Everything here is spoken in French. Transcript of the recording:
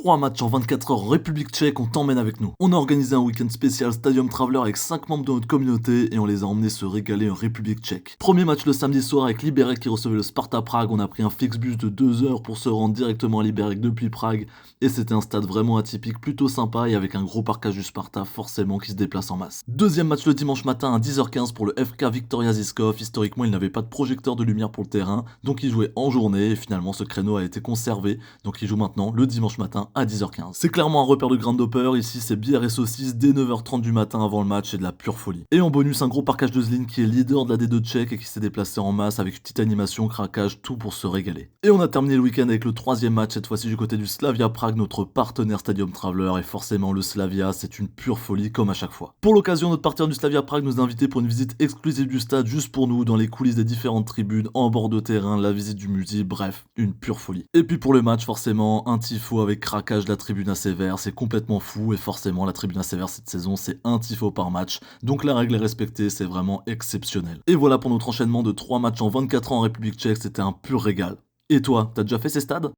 3 matchs en 24 heures en République tchèque, on t'emmène avec nous. On a organisé un week-end spécial Stadium Traveler avec 5 membres de notre communauté et on les a emmenés se régaler en République tchèque. Premier match le samedi soir avec Liberec qui recevait le Sparta Prague, on a pris un Flixbus de 2 heures pour se rendre directement à Liberec depuis Prague et c'était un stade vraiment atypique, plutôt sympa et avec un gros parkage du Sparta forcément qui se déplace en masse. Deuxième match le dimanche matin à 10h15 pour le FK Victoria Žižkov, historiquement il n'avait pas de projecteur de lumière pour le terrain, donc il jouait en journée et finalement ce créneau a été conservé, donc il joue maintenant le dimanche matin à 10h15. C'est clairement un repère de Groundhopper, ici c'est bière et saucisses dès 9h30 du matin avant le match et de la pure folie. Et en bonus un gros parkage de Zlin qui est leader de la D2 tchèque et qui s'est déplacé en masse avec une petite animation, craquage, tout pour se régaler. Et on a terminé le week-end avec le troisième match, cette fois-ci du côté du Slavia Prague, notre partenaire Stadium Traveler, et forcément le Slavia c'est une pure folie comme à chaque fois. Pour l'occasion, notre partenaire du Slavia Prague nous a invités pour une visite exclusive du stade juste pour nous, dans les coulisses des différentes tribunes, en bord de terrain, la visite du musée, bref, une pure folie. Et puis pour le match, forcément, un tifo avec craquage de la tribune à sévère, c'est complètement fou, et forcément la tribune à sévère cette saison c'est un tifo par match, donc la règle est respectée, c'est vraiment exceptionnel. Et voilà pour notre enchaînement de 3 matchs en 24 ans en République tchèque, c'était un pur régal. Et toi, t'as déjà fait ces stades ?